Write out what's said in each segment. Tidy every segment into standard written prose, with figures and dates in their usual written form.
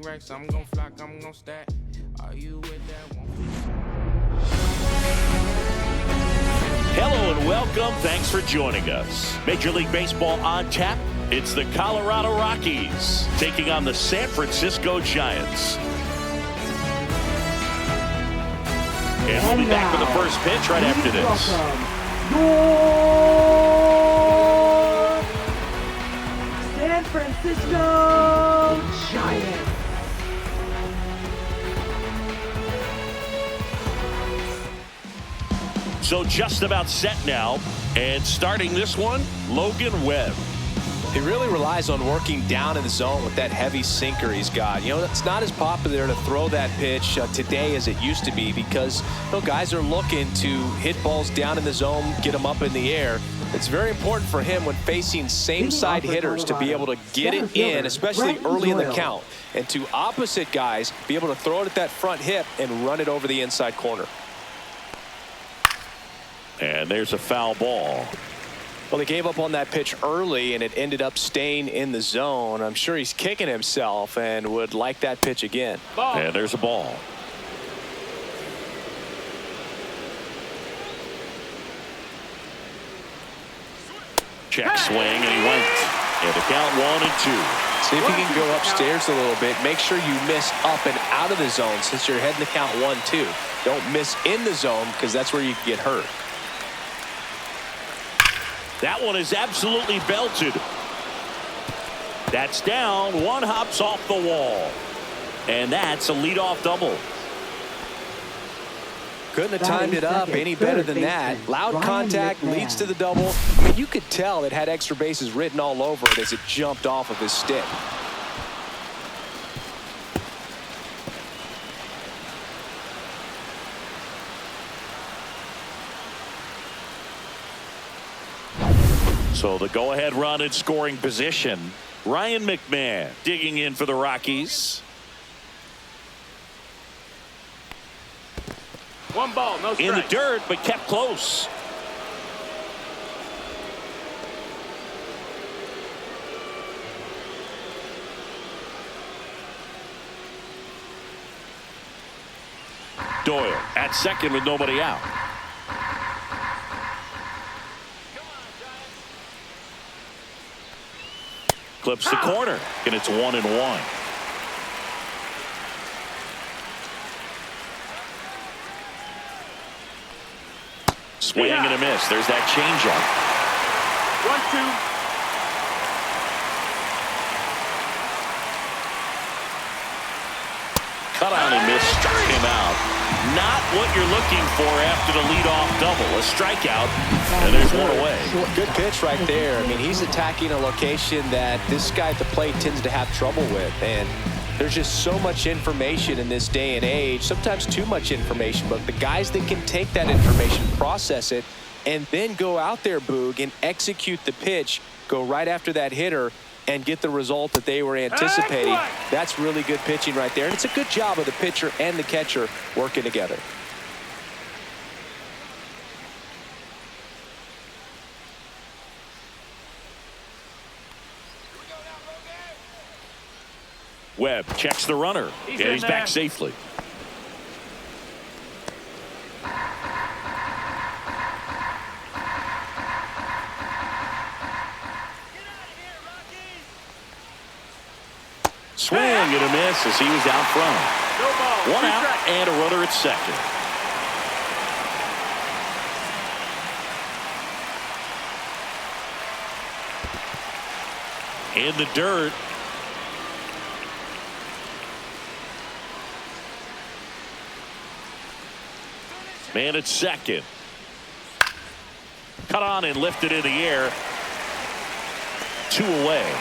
racks, I'm gon' flock, I'm gon' stack. Are you with that one? Hello and welcome. Thanks for joining us. Major League Baseball on tap. It's the Colorado Rockies taking on the San Francisco Giants. And we'll be back with the first pitch right after this. Your San Francisco Giants. So just about set now. And starting this one, Logan Webb. He really relies on working down in the zone with that heavy sinker he's got. You know, it's not as popular to throw that pitch today as it used to be because, you know, guys are looking to hit balls down in the zone, get them up in the air. It's very important for him when facing same-side hitters to be able to get it in, especially early in the count, and to opposite guys be able to throw it at that front hip and run it over the inside corner. And there's a foul ball. Well, they gave up on that pitch early, and it ended up staying in the zone. I'm sure he's kicking himself and would like that pitch again. And there's a ball. Check swing, and he went. And the count 1-2. See if you can go upstairs a little bit. Make sure you miss up and out of the zone since you're heading to count 1-2. Don't miss in the zone because that's where you can get hurt. That one is absolutely belted. That's down. One hops off the wall. And that's a leadoff double. Couldn't have timed it up any better than that. Loud contact leads to the double. I mean, you could tell it had extra bases written all over it as it jumped off of his stick. So the go-ahead run in scoring position. Ryan McMahon digging in for the Rockies. One ball, no strike. In the dirt, but kept close. Doyle at second with nobody out. Clips the corner, and it's 1-1. Swing and a miss. There's that changeup. 1-2. Cut on and miss, struck him out. Not what you're looking for after the leadoff double. A strikeout, and there's one away. Good pitch right there. I mean, he's attacking a location that this guy at the plate tends to have trouble with. And there's just so much information in this day and age, sometimes too much information. But the guys that can take that information, process it, and then go out there, Boog, and execute the pitch, go right after that hitter, and get the result that they were anticipating. That's really good pitching right there. And it's a good job of the pitcher and the catcher working together. Webb checks the runner. He's back safely. Swing and a miss as he was out front. One out and a runner at second. In the dirt. Man at second. Cut on and lifted in the air. 2 away.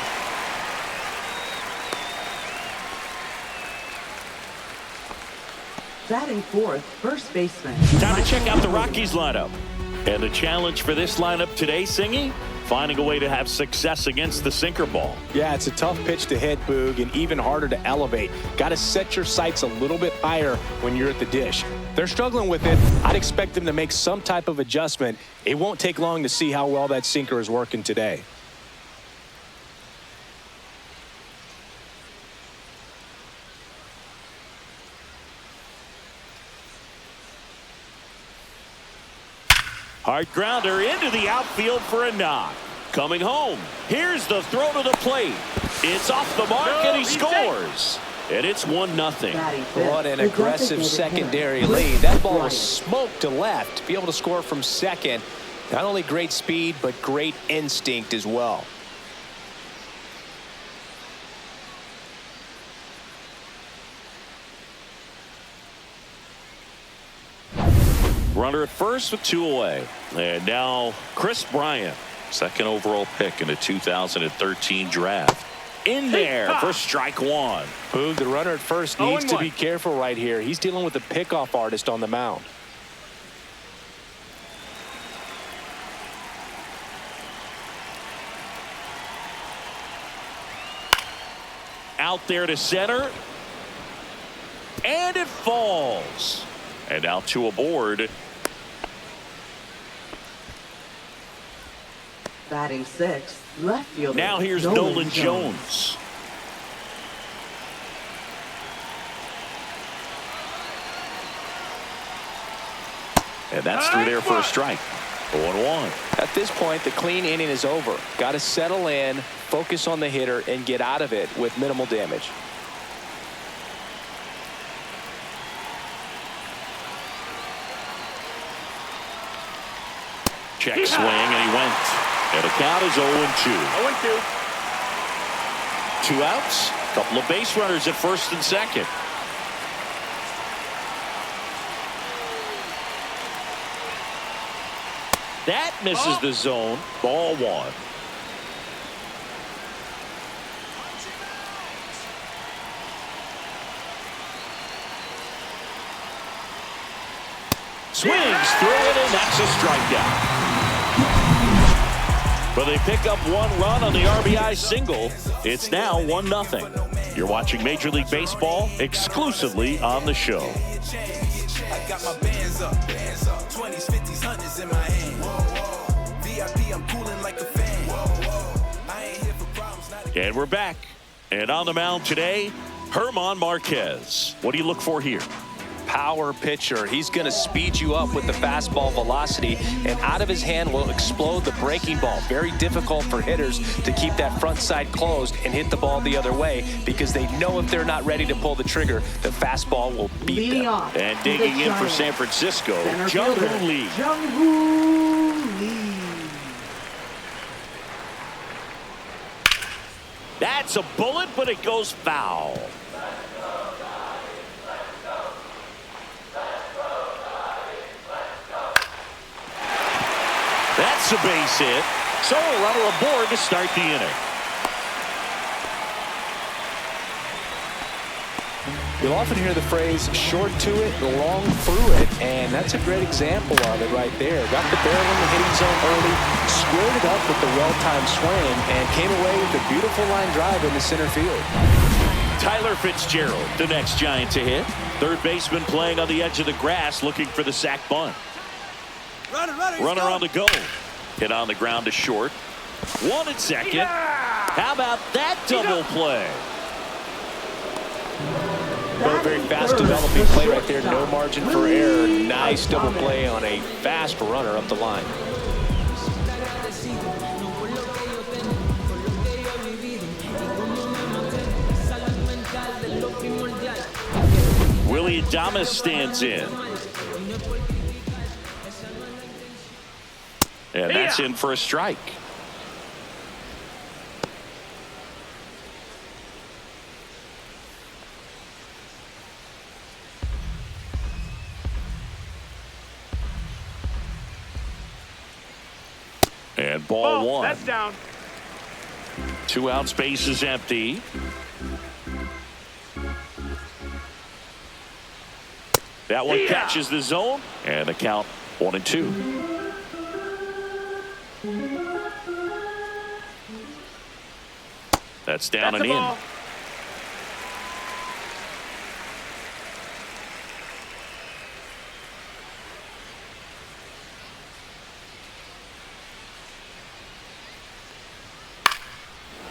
Batting fourth, first baseman. Time to check out the Rockies lineup. And the challenge for this lineup today, Singy, finding a way to have success against the sinker ball. Yeah, it's a tough pitch to hit, Boog, and even harder to elevate. Got to set your sights a little bit higher when you're at the dish. They're struggling with it. I'd expect them to make some type of adjustment. It won't take long to see how well that sinker is working today. Hard grounder into the outfield for a knock. Coming home. Here's the throw to the plate. It's off the mark, and he scores. And it's 1-0. What an aggressive secondary lead. That ball was smoked to left. To be able to score from second, not only great speed, but great instinct as well. Runner at first with 2 away. And now Chris Bryant, second overall pick in the 2013 draft. In there for strike 1. Boog, the runner at first needs to be careful right here. He's dealing with a pickoff artist on the mound. Out there to center. And it falls. And out 2 aboard. Batting 6th, left fielder. Now here's Nolan Jones. And that's through there for a strike. 0-1. At this point, the clean inning is over. Got to settle in, focus on the hitter, and get out of it with minimal damage. Check swing, and he went. And the count is 0-2. 0-2. 2 outs. Couple of base runners at first and second. That misses the zone. Ball 1. Swings through it, and that's a strikeout. But they pick up 1 run on the RBI single. It's now 1-0. You're watching Major League Baseball exclusively on the show. I got my bands up, 20s, 50s, 100s in my hand. VIP, I'm cooling like a fan. I ain't here for problems. And we're back. And on the mound today, German Marquez. What do you look for here? Power pitcher. He's going to speed you up with the fastball velocity, and out of his hand will explode the breaking ball. Very difficult for hitters to keep that front side closed and hit the ball the other way, because they know if they're not ready to pull the trigger, the fastball will beat them. And digging in for San Francisco, Jung-Hoo Lee. Jung-Hoo Lee. That's a bullet, but it goes foul. That's a base hit. So a runner aboard to start the inning. You'll often hear the phrase short to it, long through it, and that's a great example of it right there. Got the barrel in the hitting zone early, squared it up with the well-timed swing, and came away with a beautiful line drive into center field. Tyler Fitzgerald, the next Giant to hit. Third baseman playing on the edge of the grass, looking for the sac bunt. Runner on the go. Hit on the ground to short. 1 at second. Yeah! How about that double play? Very fast developing play right there. No margin for error. Nice double play on a fast runner up the line. Willie Adames stands in. And that's in for a strike. And ball 1. That's down. 2 out, space is empty. That one catches the zone, and the count 1-2. That's down and in. Ball.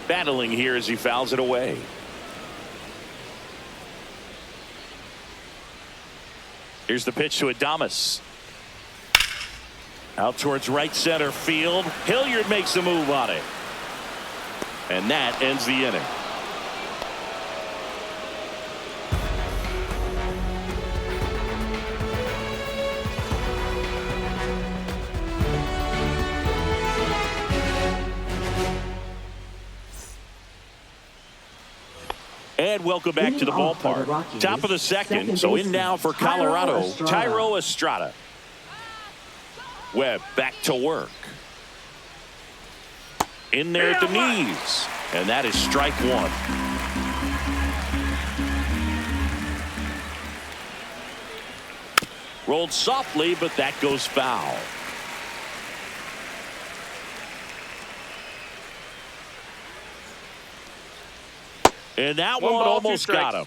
Battling here as he fouls it away. Here's the pitch to Adames. Out towards right center field. Hilliard makes the move on it. And that ends the inning. And welcome back to the ballpark. Top of the second. So in now for Colorado, Thairo Estrada. Webb back to work. In there at the knees. And that is strike one. Rolled softly, but that goes foul. And that one almost got him.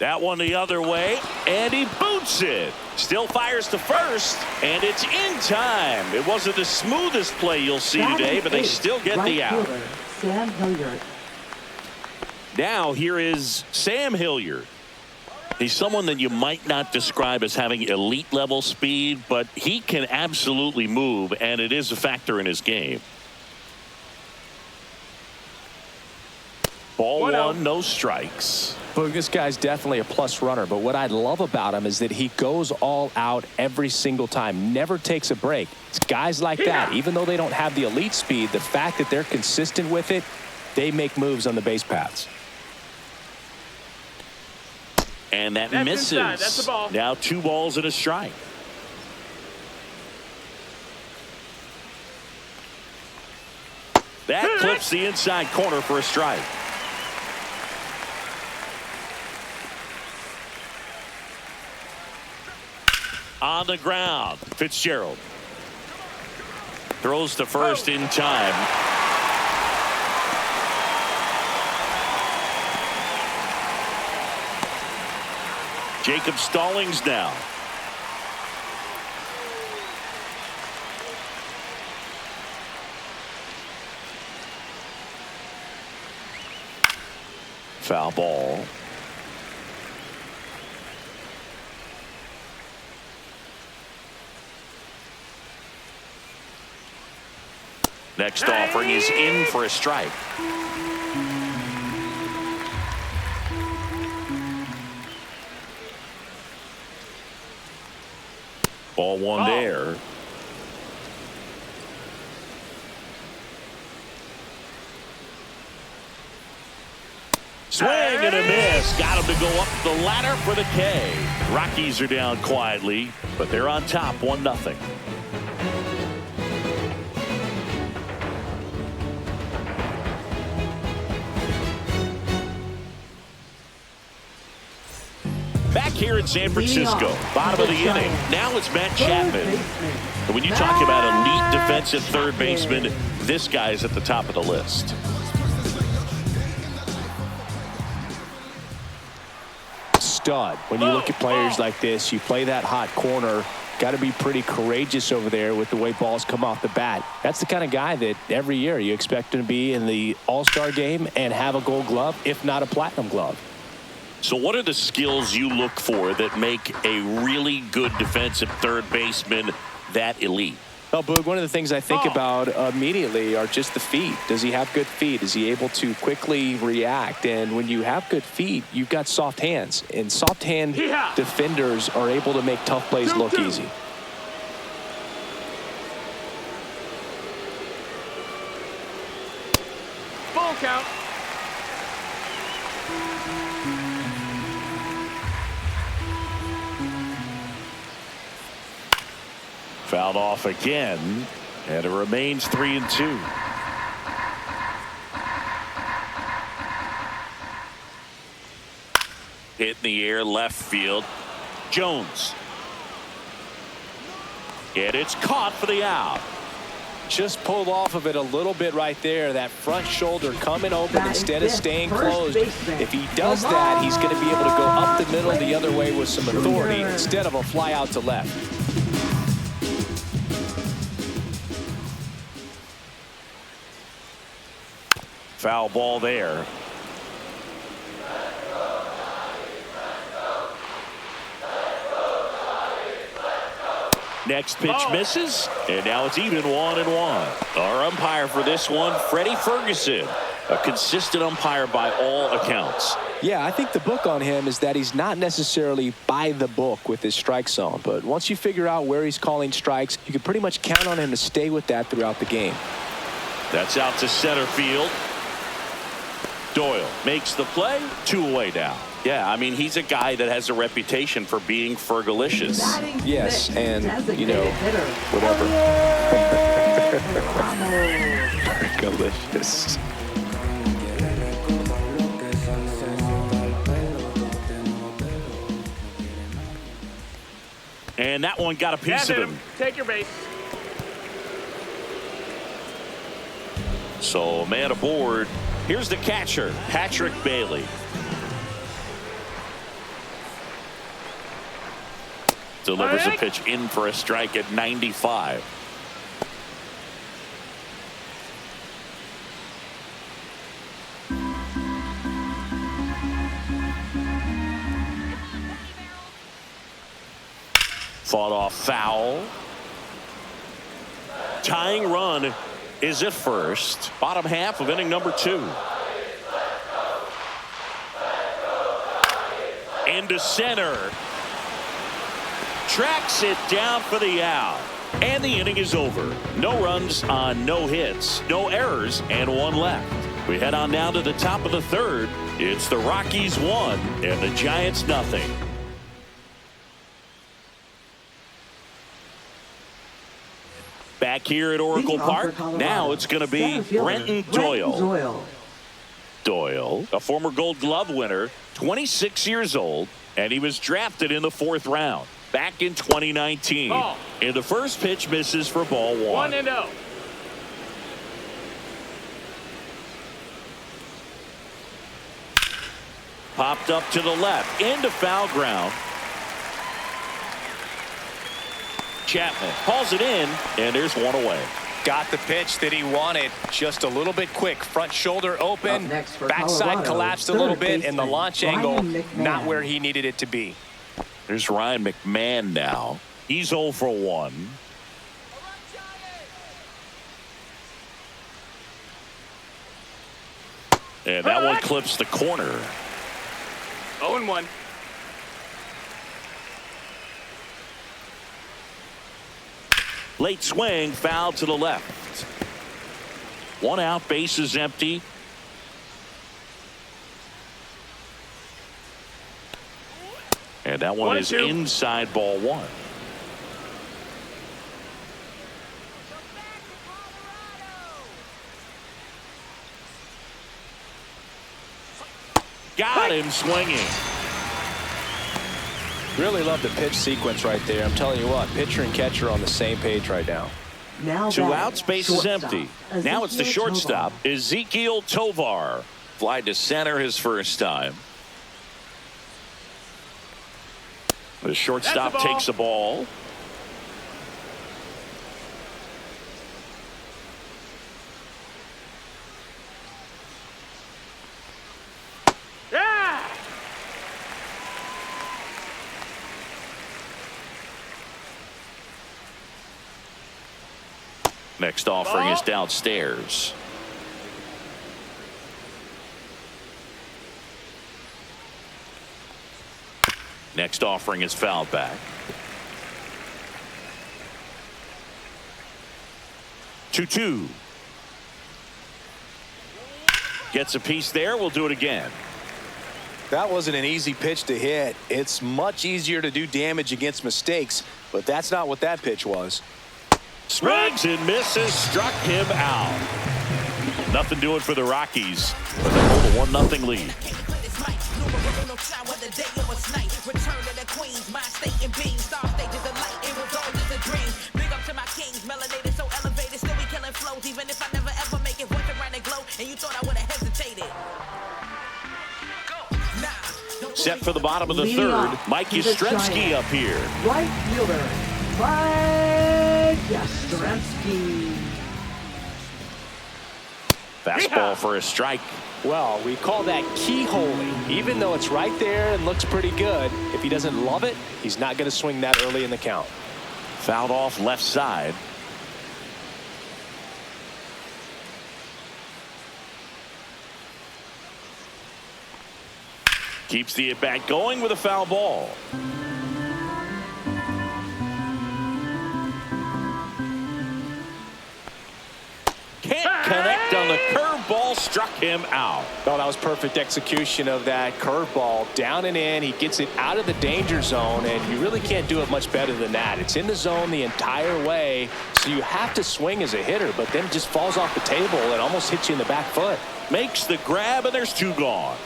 That one the other way, and he boots it. Still fires to first, and it's in time. It wasn't the smoothest play you'll see today, but they still get the out. Sam Hilliard. Now here is Sam Hilliard. He's someone that you might not describe as having elite level speed, but he can absolutely move, and it is a factor in his game. Ball one, no strikes. But this guy's definitely a plus runner, but what I love about him is that he goes all out every single time, never takes a break. It's guys like that, even though they don't have the elite speed, the fact that they're consistent with it, they make moves on the base paths. And that misses. Inside. That's the ball. Now 2 balls and a strike. That clips the inside corner for a strike. On the ground, Fitzgerald throws to first in time. Jacob Stallings now. Foul ball. Next offering is in for a strike. Ball one there. Swing and a miss. Got him to go up the ladder for the K. Rockies are down quietly, but they're on top 1-0. Back here in San Francisco, bottom of the inning. Now it's Matt Chapman. And when you talk about elite defensive third baseman, this guy's at the top of the list. Stud. When you look at players like this, you play that hot corner, got to be pretty courageous over there with the way balls come off the bat. That's the kind of guy that every year you expect him to be in the All-Star game and have a Gold Glove, if not a Platinum Glove. So what are the skills you look for that make a really good defensive third baseman that elite? Well, Boog, one of the things I think about immediately are just the feet. Does he have good feet? Is he able to quickly react? And when you have good feet, you've got soft hands. And soft hand defenders are able to make tough plays look easy. Full count. Fouled off again, and it remains 3-2. Hit in the air, left field. Jones. And it's caught for the out. Just pulled off of it a little bit right there. That front shoulder coming open instead of staying closed. If he does that, he's going to be able to go up the middle the other way with some authority instead of a fly out to left. Foul ball there. Next pitch misses, and now it's even 1-1. Our umpire for this one, Freddie Ferguson, a consistent umpire by all accounts. Yeah, I think the book on him is that he's not necessarily by the book with his strike zone, but once you figure out where he's calling strikes, you can pretty much count on him to stay with that throughout the game. That's out to center field. Doyle makes the play, 2 away now. Yeah, I mean, he's a guy that has a reputation for being Fergalicious. Yes, and, you know, whatever. Fergalicious. And that one got a piece of him. Take your base. So, man aboard. Here's the catcher, Patrick Bailey. Delivers a pitch in for a strike at 95. Fought off foul. Tying run is at first. Bottom half of inning number 2. Into center. Tracks it down for the out. And the inning is over. No runs on no hits, no errors, and 1 left. We head on down to the top of the 3rd. It's the Rockies 1 and the Giants nothing. Back here at Oracle Park, now it's going to be Brenton Doyle. Doyle, a former Gold Glove winner, 26 years old, and he was drafted in the 4th round back in 2019. Ball. And the first pitch misses for ball 1. 1-0. Popped up to the left, into foul ground. Chapman hauls it in, and there's 1 away. Got the pitch that he wanted, just a little bit quick. Front shoulder open, backside collapsed a little bit, and the launch angle not where he needed it to be. There's Ryan McMahon now. He's 0 for 1. And that one clips the corner. 0-1. Late swing, foul to the left. 1 out, base is empty. And that one is inside ball 1. Got him swinging. Really love the pitch sequence right there. I'm telling you what, pitcher and catcher on the same page right now. Now 2 outs, base is empty. Now it's the shortstop, Ezekiel Tovar. Fly to center his first time. The shortstop takes the ball. Yeah! Next offering is downstairs. Next offering is fouled back. 2-2. Gets a piece there. We'll do it again. That wasn't an easy pitch to hit. It's much easier to do damage against mistakes, but that's not what that pitch was. Swings and misses, struck him out. Nothing doing for the Rockies, but they hold a 1-0 lead. Even if I never ever make it once around and glow, and you thought I would have hesitated. Set for the bottom of the 3rd, Mike Yastrzemski up here. Right fielder, Mike Yastrzemski. Fastball for a strike. Well, we call that keyholing. Even though it's right there and looks pretty good, if he doesn't love it, he's not going to swing that early in the count. Fouled off left side. Keeps the at-bat going with a foul ball. Can't connect on the curveball, struck him out. Oh, that was perfect execution of that curveball. Down and in, he gets it out of the danger zone, and you really can't do it much better than that. It's in the zone the entire way, so you have to swing as a hitter, but then it just falls off the table and almost hits you in the back foot. Makes the grab, and there's two gone.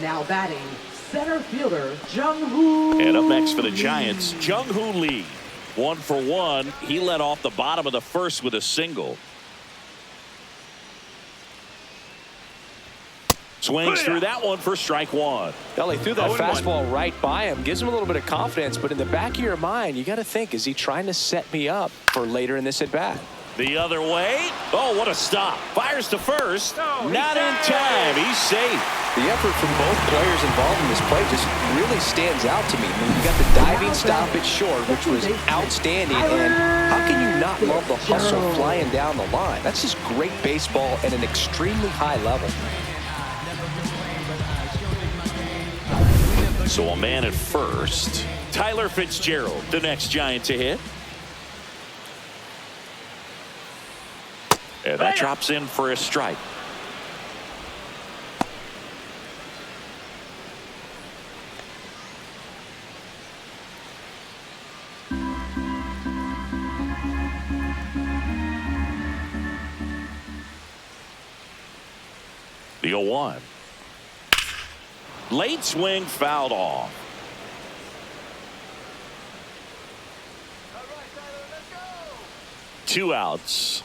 Now batting, center fielder, Jung-Hoo. And up next for the Giants, Jung-Hoo Lee. 1 for 1. He led off the bottom of the first with a single. Swings through that one for strike one. Well, he threw that fastball right by him. Gives him a little bit of confidence, but in the back of your mind, you got to think, is he trying to set me up for later in this at-bat? The other way. Oh, what a stop. Fires to first. Not in time. He's safe. The effort from both players involved in this play just really stands out to me. I mean, you got the diving stop at short, which was outstanding, and how can you not love the hustle flying down the line? That's just great baseball at an extremely high level. So a man at first. Tyler Fitzgerald, the next Giant to hit. And that drops in for a strike. The 0-1. Late swing fouled off. Two outs.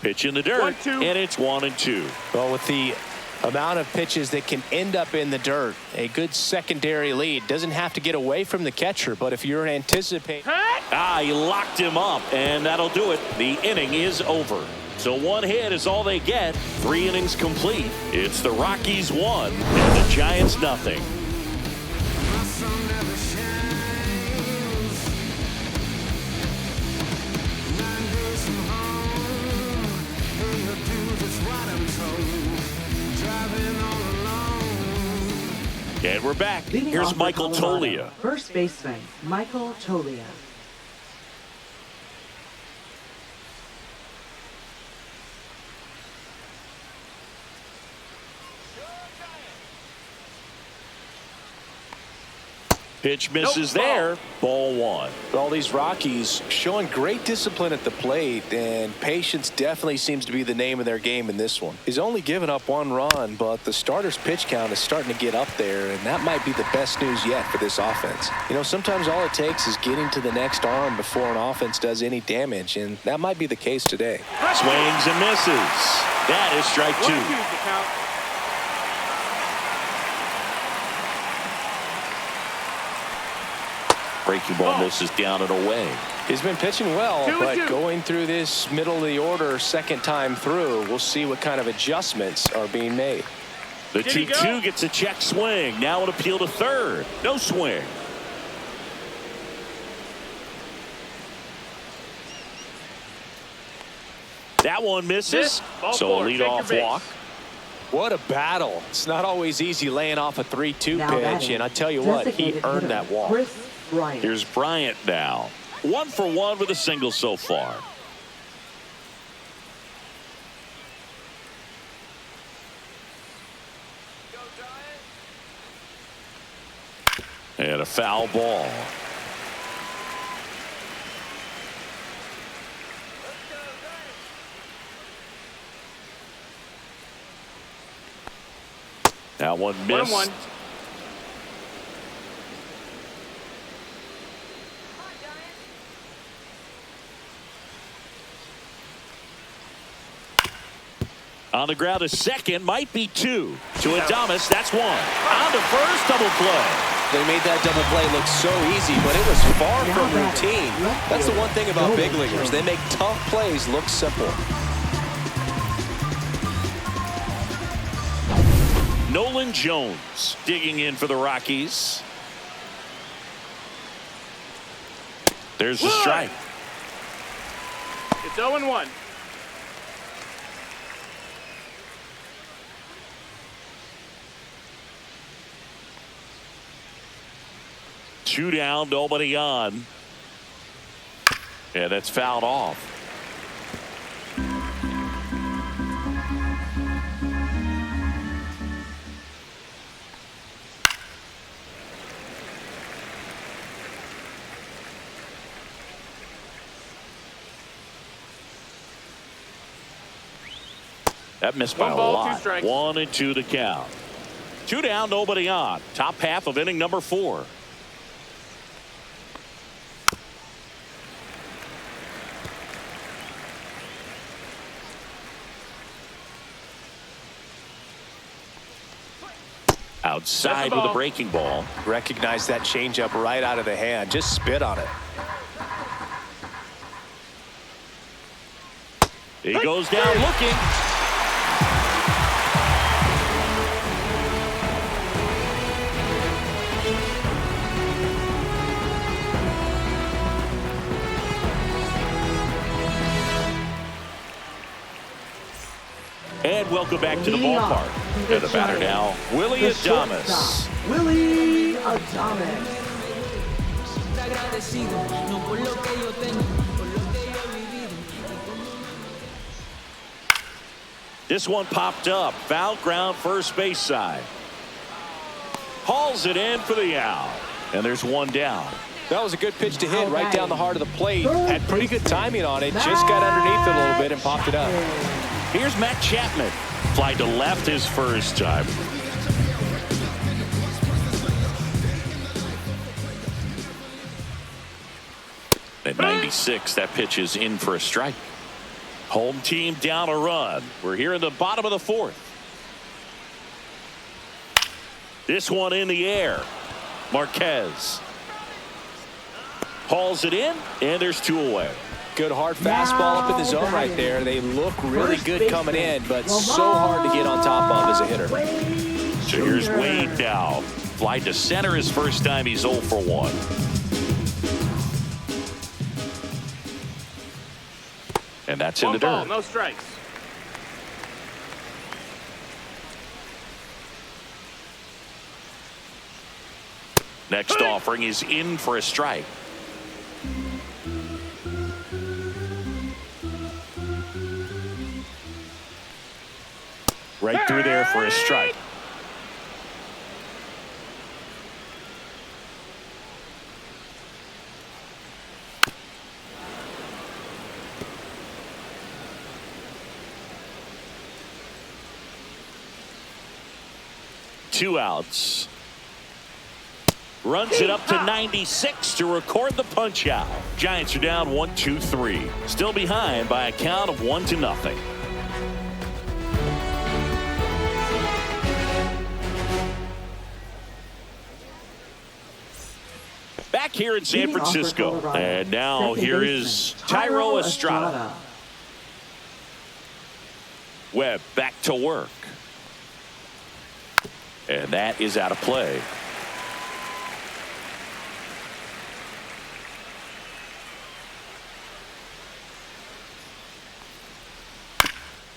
Pitch in the dirt, and it's 1-2. Well, with the amount of pitches that can end up in the dirt, a good secondary lead doesn't have to get away from the catcher, but if you're anticipating... He locked him up, and that'll do it. The inning is over. So one hit is all they get. 3 innings complete. It's the Rockies 1 and the Giants nothing. And we're back. Leading Here's off Michael for Colorado, Tolia. First baseman, Michael Tolia. Pitch misses there. Ball 1. All these Rockies showing great discipline at the plate, and patience definitely seems to be the name of their game in this one. He's only given up 1 run, but the starter's pitch count is starting to get up there, and that might be the best news yet for this offense. You know, sometimes all it takes is getting to the next arm before an offense does any damage, and that might be the case today. Swings and misses. That is strike 2. Breaking ball misses down and away. He's been pitching well, but going through this middle of the order second time through, we'll see what kind of adjustments are being made. The 2-2 gets a check swing. Now an appeal to third. No swing. That one misses. So a leadoff walk. What a battle. It's not always easy laying off a 3-2 Now pitch, and I tell you what, he earned that walk. Bryant. Here's Bryant now. 1 for 1 with a single so far. And a foul ball. That one missed. 1-1. On the ground to second, might be 2. To Adames, that's 1. On to first, double play. They made that double play look so easy, but it was far from routine. That's the one thing about big leaguers. They make tough plays look simple. Nolan Jones digging in for the Rockies. There's the strike. It's 0-1. Two down, nobody on. Yeah, that's fouled off. That missed by a lot. 1-2 to count. Two down, nobody on. Top half of inning number 4. Outside with a breaking ball. Recognize that changeup right out of the hand. Just spit on it. He goes down looking. And welcome back to the ballpark. And the batter now, Willie Adames. Willie Adames. This one popped up. Foul ground, first base side. Hauls it in for the out. And there's one down. That was a good pitch to hit right down the heart of the plate. Had pretty good timing on it. Just got underneath it a little bit and popped it up. Here's Matt Chapman. Fly to left his first time. At 96, that pitch is in for a strike. Home team down a run. We're here in the bottom of the 4th. This one in the air. Marquez hauls it in, and there's 2 away. Good hard fastball up in the zone right there. They look really good coming in, but so hard to get on top of as a hitter. So here's Wade now. Fly to center his first time. He's 0 for 1. And that's in the dirt. 1 ball, no strikes. Next offering is in for a strike. Right through there for a strike. Two outs. Runs it up to 96 to record the punch out. Giants are down 1-2-3. Still behind by a count of 1-0. Back here in San Francisco. And now here is Thairo Estrada. Webb back to work. And that is out of play.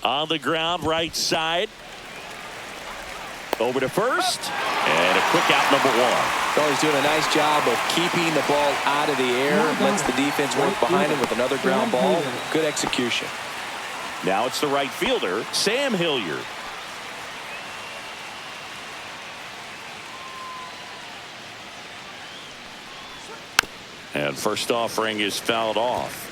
On the ground, right side. Over to first. And a quick out, number 1. Oh, he's doing a nice job of keeping the ball out of the air. Lets the defense work behind him with another ground ball. Good execution. Now it's the right fielder, Sam Hilliard. And first offering is fouled off.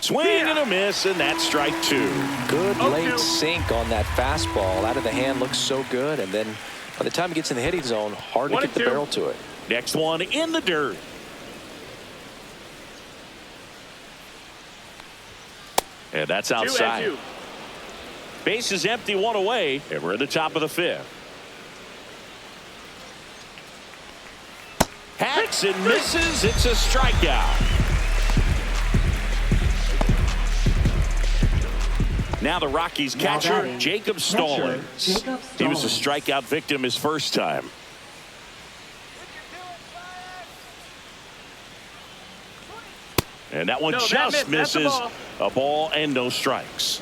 Swing and a miss, and that's strike 2. Good late sink on that fastball. Out of the hand looks so good, and then by the time he gets in the hitting zone, hard to get the barrel to it. Next one in the dirt. And that's outside. 2-2. Base is empty, one away, and we're in the top of the fifth. Hacks and misses. It's a strikeout. Now the Rockies catcher, Jacob Stallings. He was a strikeout victim his first time. And that one just misses. A ball and no strikes.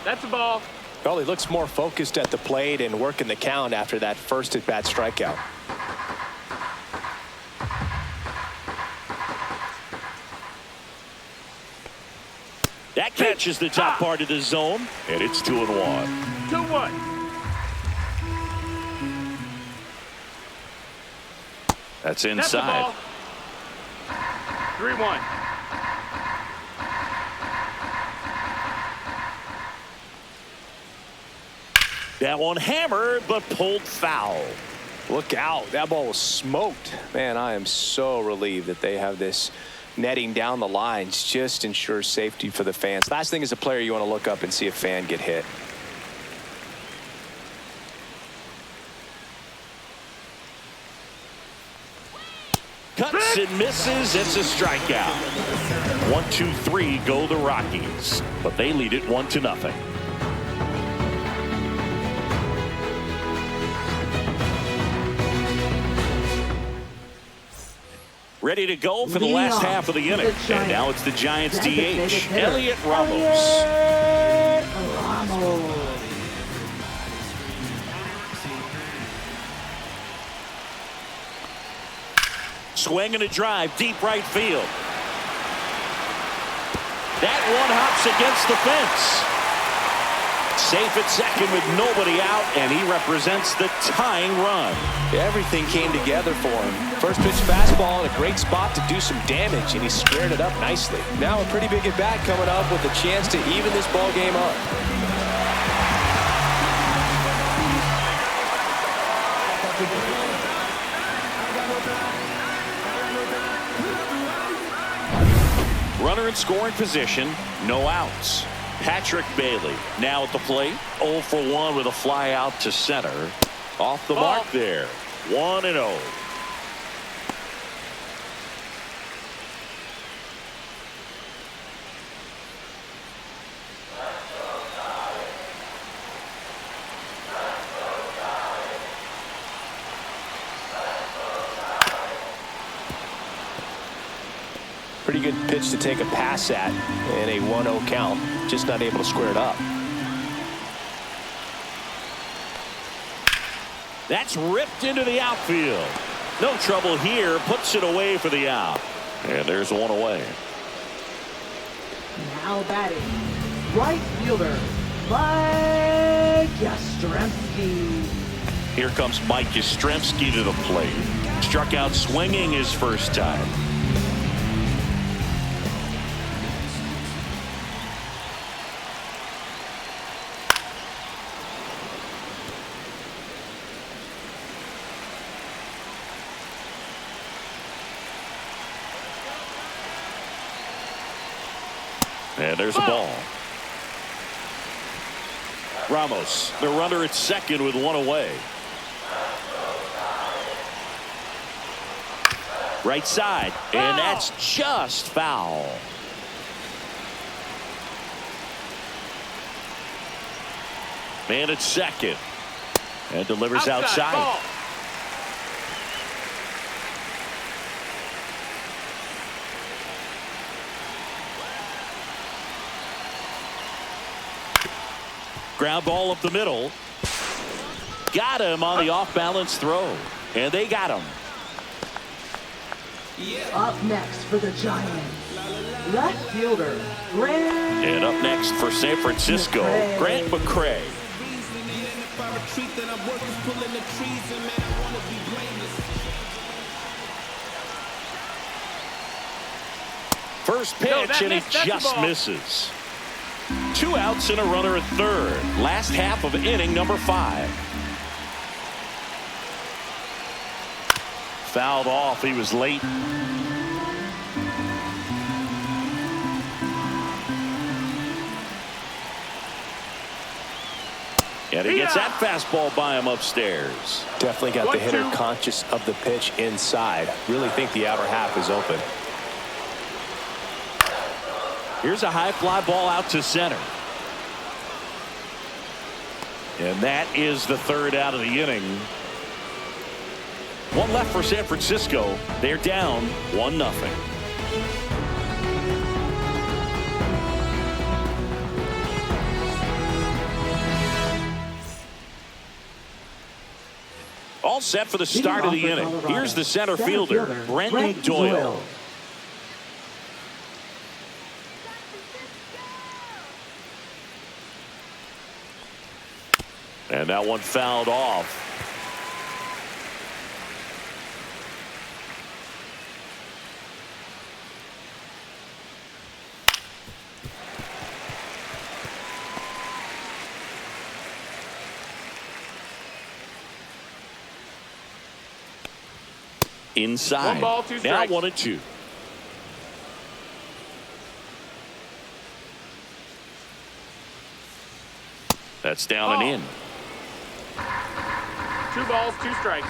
That's a ball. Well, he looks more focused at the plate and working the count after that first at-bat strikeout. That catches the top part of the zone, and it's 2-1. 2-1. That's inside. 3-1. That one hammered, but pulled foul. Look out. That ball was smoked. Man, I am so relieved that they have this netting down the lines. Just ensures safety for the fans. Last thing as a player, you want to look up and see a fan get hit. Cuts and misses. It's a strikeout. 1-2-3 go the Rockies, but they lead it 1-0. Ready to go for the last half of the inning. And now it's the Giants DH, Elliot Ramos. Swing and a drive, deep right field. That one hops against the fence. Safe at second with nobody out, and he represents the tying run. Everything came together for him. First pitch fastball in a great spot to do some damage, and he squared it up nicely. Now a pretty big at-bat coming up with a chance to even this ball game up. Runner in scoring position, no outs. Patrick Bailey now at the plate, 0 for 1 with a fly out to center. Off the mark there, 1-0. Pretty good pitch to take a pass at in a 1-0 count. Just not able to square it up. That's ripped into the outfield. No trouble here. Puts it away for the out. And there's one away. Now batting, right fielder, Mike Yastrzemski. Here comes Mike Yastrzemski to the plate. Struck out swinging his first time. And there's a ball. Ramos, the runner at second with one away. Right side, and that's just foul. Man at second, and delivers outside. Ball. Ground ball up the middle. Got him on the off-balance throw. And they got him. Up next for the Giants, left fielder, Grant. And up next for San Francisco, Grant McCray. First pitch, and he just misses. 2 outs and a runner at third. Last half of inning number 5. Fouled off. He was late. And he gets that fastball by him upstairs. Definitely got the hitter conscious of the pitch inside. Really think the outer half is open. Here's a high fly ball out to center. And that is the third out of the inning. One left for San Francisco. They're down 1-0. All set for the start of the inning. Here's the center fielder, Brenton Doyle. And that one fouled off. Inside. 1 ball, 2 now strikes. 1-2. That's down and in. 2 balls, 2 strikes.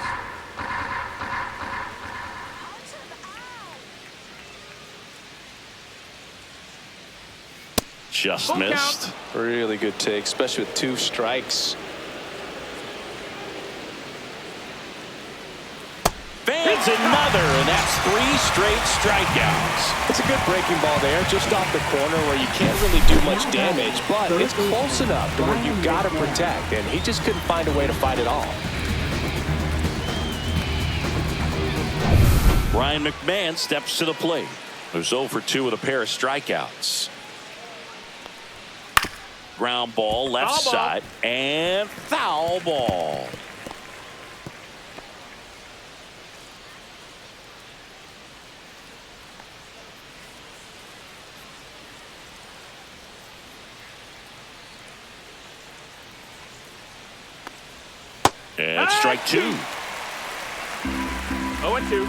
Just Full missed. count. Really good take, especially with 2 strikes. Fans another, and that's 3 straight strikeouts. It's a good breaking ball there, just off the corner where you can't really do much damage, but it's close enough to where you've got to protect, and he just couldn't find a way to fight it off. Brian McMahon steps to the plate. There's 0 for 2 with a pair of strikeouts. Ground ball left Foul ball. side and foul ball. And strike 2. 0-2.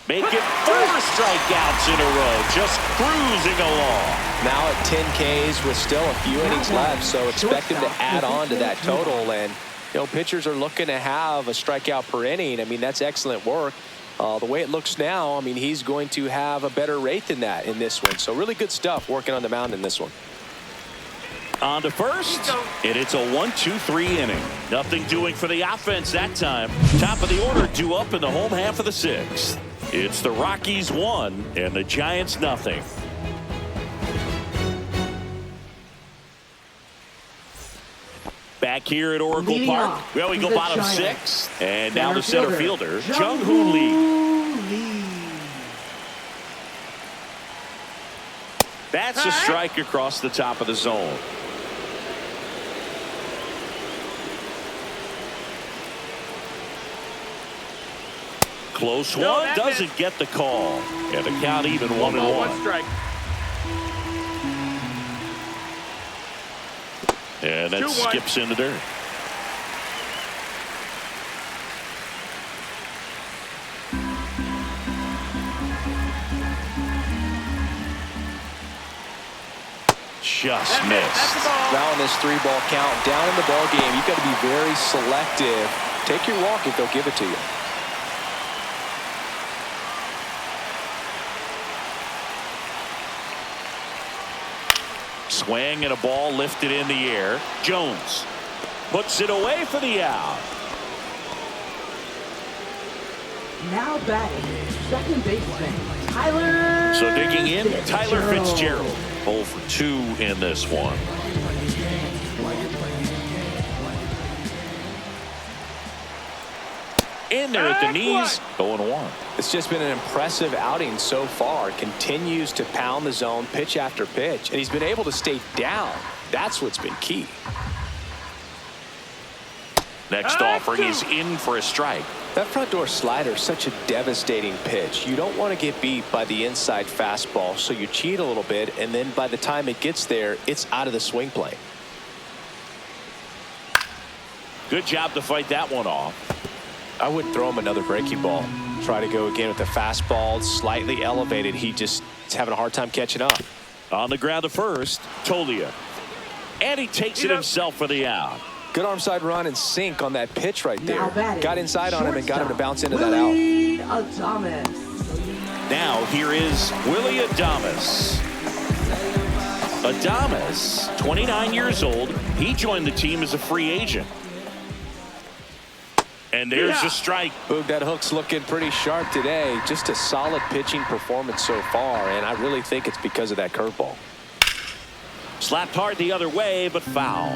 Make it 4 strikeouts in a row, just cruising along. Now at 10 Ks with still a few innings left, so expect him to add on to that total. And, you know, pitchers are looking to have a strikeout per inning. I mean, that's excellent work. The way it looks now, I mean, he's going to have a better rate than that in this one. So really good stuff working on the mound in this one. On to first, and it's a 1-2-3 inning. Nothing doing for the offense that time. Top of the order due up in the home half of the 6th. It's the Rockies 1 and the Giants 0. Back here at Oracle Leading Park, off, well, we go the bottom Giants. 6th, and now the center fielder, Jung Jung-Hoo Lee. Lee. That's a strike across the top of the zone. Close No, one, that doesn't missed. get the call. And the count even 1 ball, 1 1-1. strike. And that 2-1. skips in the dirt. Just missed. That's the ball. Now in this 3-ball count, down in the ball game, you've got to be very selective. Take your walk if they'll give it to you. Swing and a ball lifted in the air. Jones puts it away for the out. Now batting, second baseman, Tyler. So digging in, Tyler Fitzgerald. 0 for 2 in this one. In there at the knees, 0-1. It's just been an impressive outing so far. Continues to pound the zone pitch after pitch, and he's been able to stay down. That's what's been key. Next offering is in for a strike. That front door slider is such a devastating pitch. You don't want to get beat by the inside fastball, so you cheat a little bit, and then by the time it gets there, it's out of the swing plane. Good job to fight that one off. I wouldn't throw him another breaking ball. Try to go again with the fastball, slightly elevated. He just is having a hard time catching up. On the ground to first, Tolia. And he takes it himself for the out. Good arm side run and sink on that pitch right there. Now batting, got inside on him and got him to bounce into that Willie out. Adames. Now here is Willie Adames. Adames, 29 years old. He joined the team as a free agent. And there's a strike. Boog, that hook's looking pretty sharp today. Just a solid pitching performance so far, and I really think it's because of that curveball. Slapped hard the other way, but foul.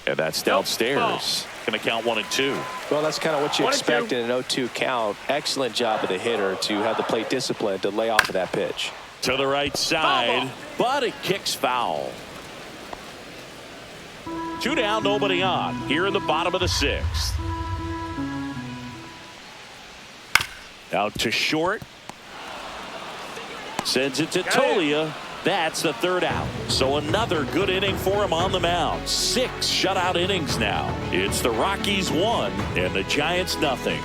And that's downstairs. Going to count 1 and 2. Well, that's kind of what you 1 and 2. expect in an 0-2 count. Excellent job of the hitter to have the plate discipline to lay off of that pitch. To the right side, but it kicks foul. 2 down, nobody on. Here in the bottom of the 6th. Out to short. Sends it to Tolia. That's the 3rd out. So another good inning for him on the mound. 6 shutout innings now. It's the Rockies 1 and the Giants nothing.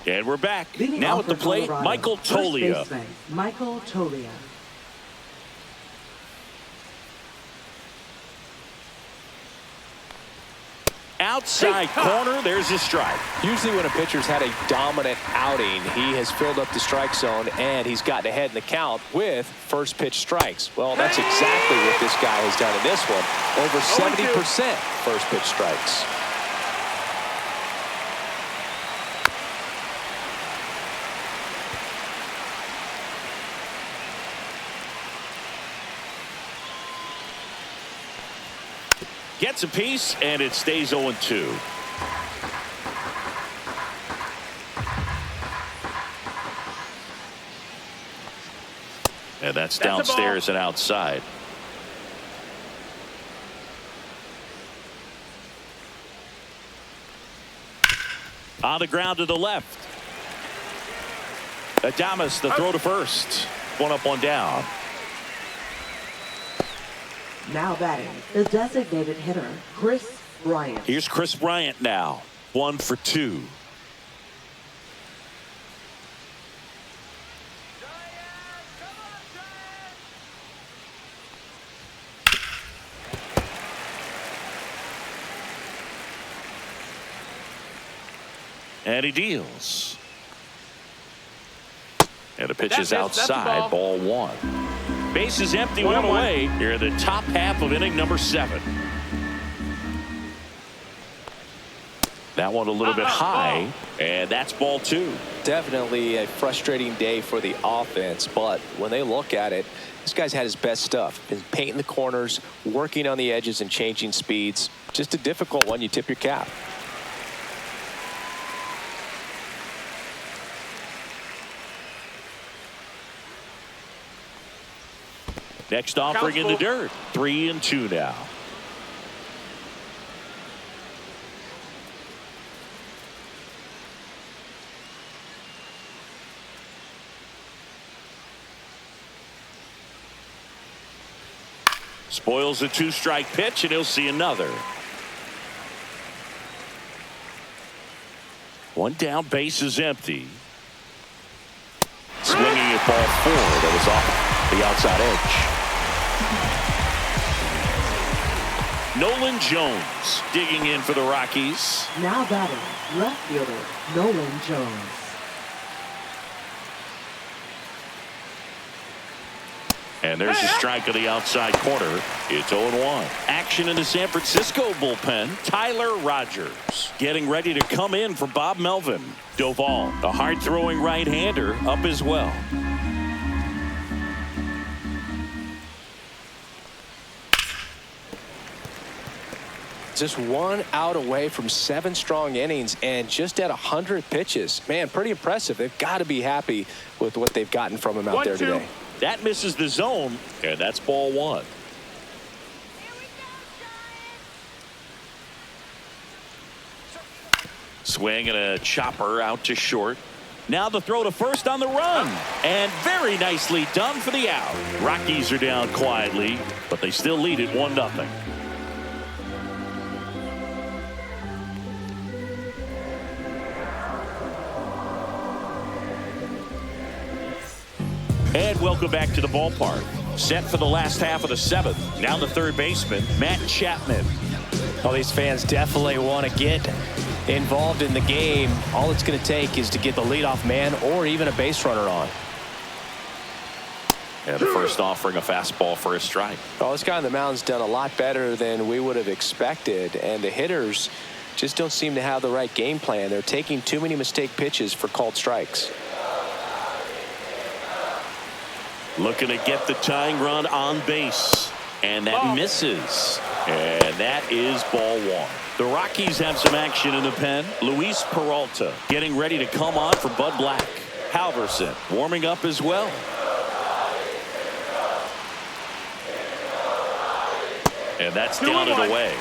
And we're back. Leading Now off at the for plate, Colorado, Michael first Tolia. baseman, Michael Tolia. Outside corner, there's a strike. Usually when a pitcher's had a dominant outing, he has filled up the strike zone and he's gotten ahead in the count with first pitch strikes. Well, that's exactly what this guy has done in this one. Over 70% first pitch strikes. Gets a piece, and it stays 0-2. And that's downstairs and outside. On the ground to the left. Adames, the throw to first. 1 up, 1 down. Now batting, the designated hitter, Chris Bryant. Here's Chris Bryant now. 1 for 2. And he deals. And the pitch is outside. Ball 1. Base is empty, 1 away. Here in the top half of inning number 7. That one a little bit high, and that's ball 2. Definitely a frustrating day for the offense, but when they look at it, this guy's had his best stuff. Been painting the corners, working on the edges and changing speeds. Just a difficult one. You tip your cap. Next offering in the dirt. 3 and 2 now. Spoils a 2-strike pitch, and he'll see another. 1 down, base is empty. Swinging at ball 4 that was off the outside edge. Nolan Jones digging in for the Rockies. Now batting, left fielder, Nolan Jones. And there's a strike of the outside corner. It's 0-1. Action in the San Francisco bullpen. Tyler Rogers getting ready to come in for Bob Melvin. Doval, a hard-throwing right-hander, up as well. just 1 out away from 7 strong innings and just at 100 pitches. Man, pretty impressive. They've got to be happy with what they've gotten from him out there today. That misses the zone, and that's ball 1. Swing and a chopper out to short. Now the throw to first on the run, and very nicely done for the out. Rockies are down quietly, but they still lead it 1-0. And welcome back to the ballpark. Set for the last half of the 7th. Now the third baseman, Matt Chapman. Well, these fans definitely want to get involved in the game. All it's going to take is to get the leadoff man or even a base runner on. And the first offering a fastball for a strike. Well, this guy on the mound's done a lot better than we would have expected, and the hitters just don't seem to have the right game plan. They're taking too many mistake pitches for called strikes. Looking to get the tying run on base, and that misses, and that is ball 1. The Rockies have some action in the pen. Luis Peralta getting ready to come on for Bud Black. Halverson warming up as well. And that's down and away.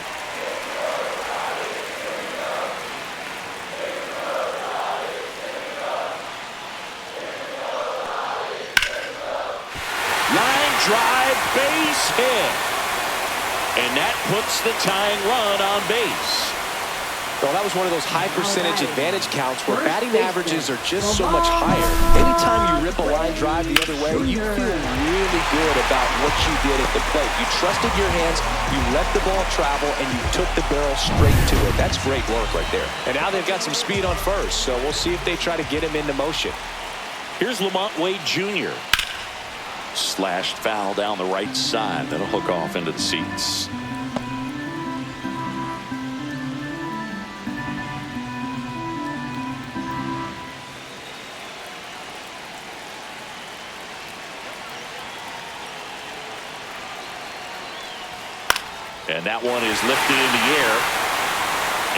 Line drive, base hit. And that puts the tying run on base. Well, that was one of those high percentage advantage counts where batting averages are just so much higher. Anytime you rip a line drive the other way, you feel really good about what you did at the plate. You trusted your hands, you let the ball travel, and you took the barrel straight to it. That's great work right there. And now they've got some speed on first, so we'll see if they try to get him into motion. Here's Lamont Wade Jr. Slashed foul down the right side. That'll hook off into the seats. And that one is lifted in the air.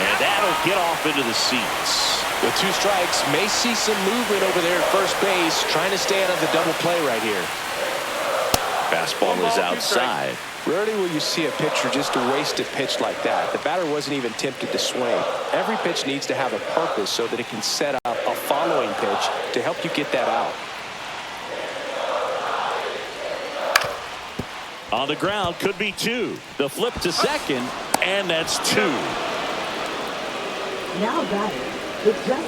And that'll get off into the seats. With 2 strikes, may see some movement over there at first base, trying to stay out of the double play right here. Fastball is outside. Rarely will you see a pitcher just waste a pitch like that. The batter wasn't even tempted to swing. Every pitch needs to have a purpose so that it can set up a following pitch to help you get that out. On the ground, could be 2. The flip to second, and that's 2. Now batting.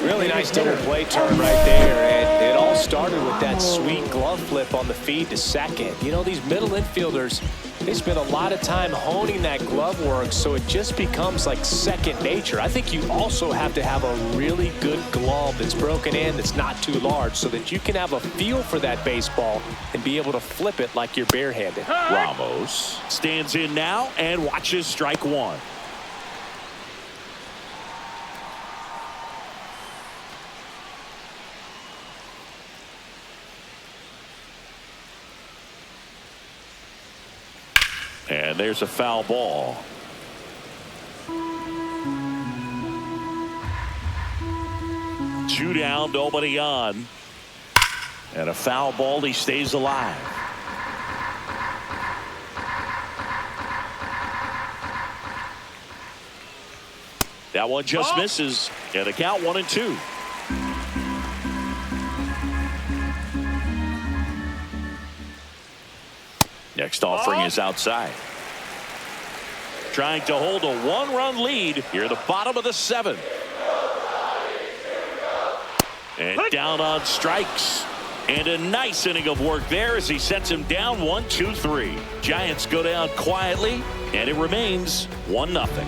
Really nice double play turn right there, and it all started with that sweet glove flip on the feed to second. You know, these middle infielders, they spend a lot of time honing that glove work, so it just becomes like second nature. I think you also have to have a really good glove that's broken in, that's not too large, so that you can have a feel for that baseball and be able to flip it like you're barehanded. Ramos stands in now and watches strike 1. And there's a foul ball. Two down, nobody on. And a foul ball, he stays alive. That one just misses. And the count 1-2. Next offering is outside. Trying to hold a 1-run lead here at the bottom of the 7th. And down on strikes. And a nice inning of work there as he sets him down 1-2-3. Giants go down quietly, and it remains 1-0.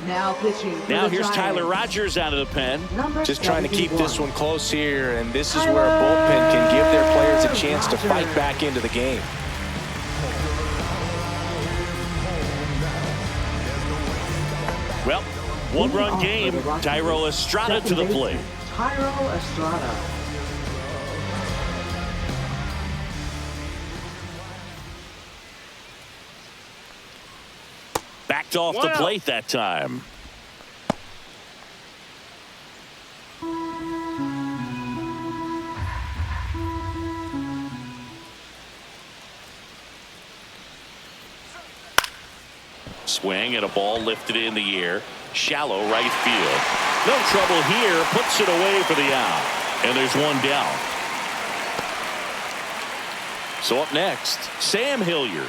Now pitching. Now here's Tyler Rogers out of the pen. Just trying to keep this one close here, and this is where a bullpen can give their players a chance to fight back into the game. Well, 1-run game. Thairo Estrada to the plate. Thairo Estrada. Backed off the plate that time. Swing and a ball lifted in the air. Shallow right field. No trouble here. Puts it away for the out. And there's one down. So up next, Sam Hilliard.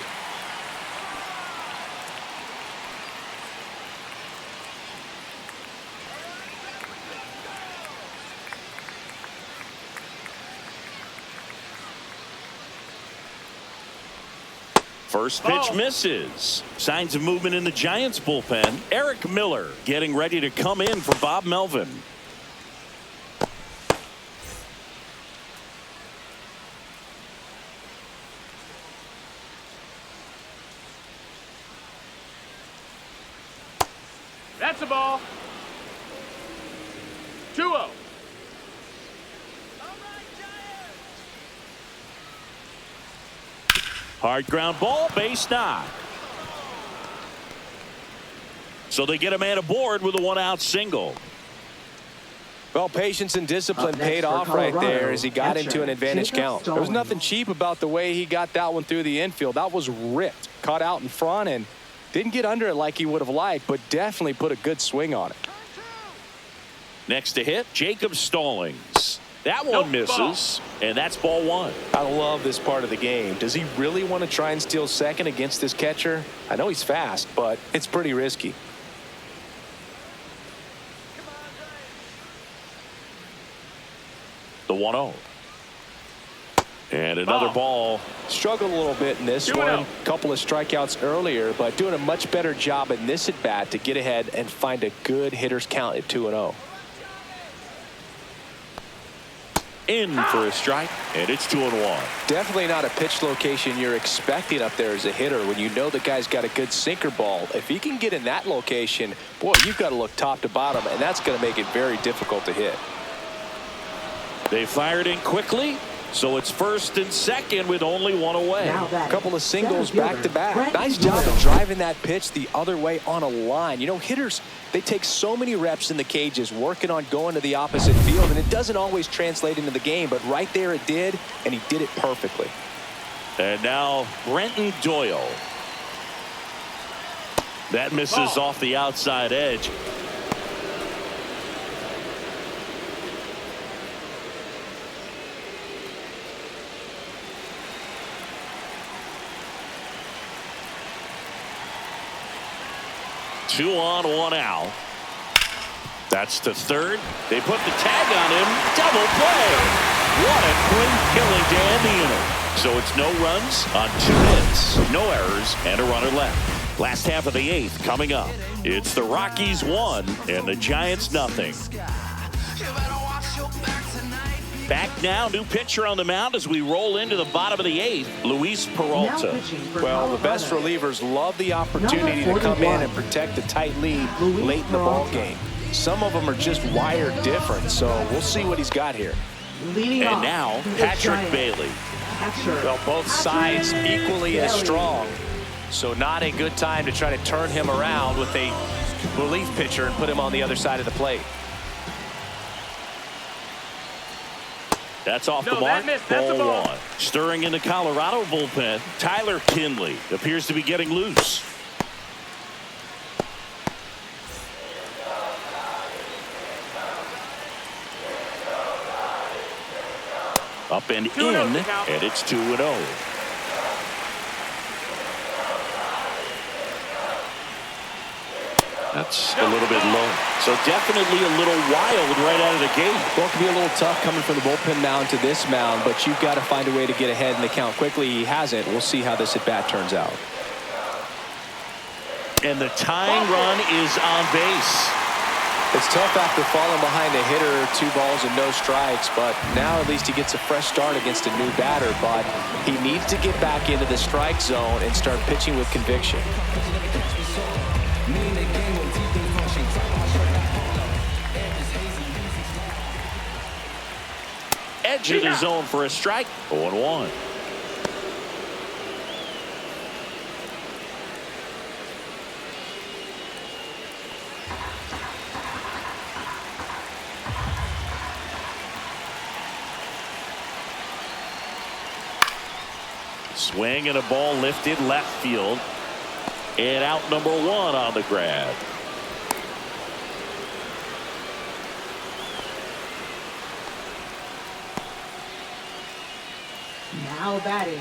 First pitch misses. Signs of movement in the Giants bullpen. Eric Miller getting ready to come in for Bob Melvin. That's a ball. 2-0. Hard ground ball, base knock. So they get a man aboard with a one-out single. Well, patience and discipline paid off right there as he got into an advantage count. There was nothing cheap about the way he got that one through the infield. That was ripped. Caught out in front and didn't get under it like he would have liked, but definitely put a good swing on it. Next to hit, Jacob Stallings. That one misses, and that's ball one. I love this part of the game. Does he really want to try and steal second against this catcher? I know he's fast, but it's pretty risky. The 1-0. And another ball. Struggled a little bit in this one. Couple of strikeouts earlier, but doing a much better job in this at bat to get ahead and find a good hitter's count at 2-0. In for a strike, and it's 2-1. Definitely not a pitch location you're expecting up there as a hitter when you know the guy's got a good sinker ball. If he can get in that location, boy, you've got to look top to bottom, and that's going to make it very difficult to hit. They fired in quickly, so it's first and second with only one away. A couple of singles back to back. Nice job of driving that pitch the other way on a line. You know, hitters, they take so many reps in the cages working on going to the opposite field, and it doesn't always translate into the game, but right there it did, and he did it perfectly. And now Brenton Doyle. That misses off the outside edge. Two on, one out. That's the third. They put the tag on him. Double play. What a quick killing to end the inning. So it's no runs on 2 hits, no errors, and a runner left. Last half of the 8th coming up. It's the Rockies 1 and the Giants nothing. Back now, new pitcher on the mound as we roll into the bottom of the 8th, Luis Peralta. Well, the best relievers love the opportunity to come in and protect the tight lead late in the ball game. Some of them are just wired different, so we'll see what he's got here. And now, Patrick Bailey. Well, both sides equally as strong, so not a good time to try to turn him around with a relief pitcher and put him on the other side of the plate. That's off the mark. Ball one. Stirring in the Colorado bullpen, Tyler Kinley appears to be getting loose. Up and in, and it's 2-0. That's a little bit low. So definitely a little wild right out of the gate. Well, it can be a little tough coming from the bullpen mound to this mound, but you've got to find a way to get ahead in the count quickly. He hasn't. We'll see how this at-bat turns out. And the tying run is on base. It's tough after falling behind a hitter, 2 balls and no strikes, but now at least he gets a fresh start against a new batter, but he needs to get back into the strike zone and start pitching with conviction. Edge of the zone for a strike. 0-1. Swing and a ball lifted left field. And out number 1 on the grab. Now batting,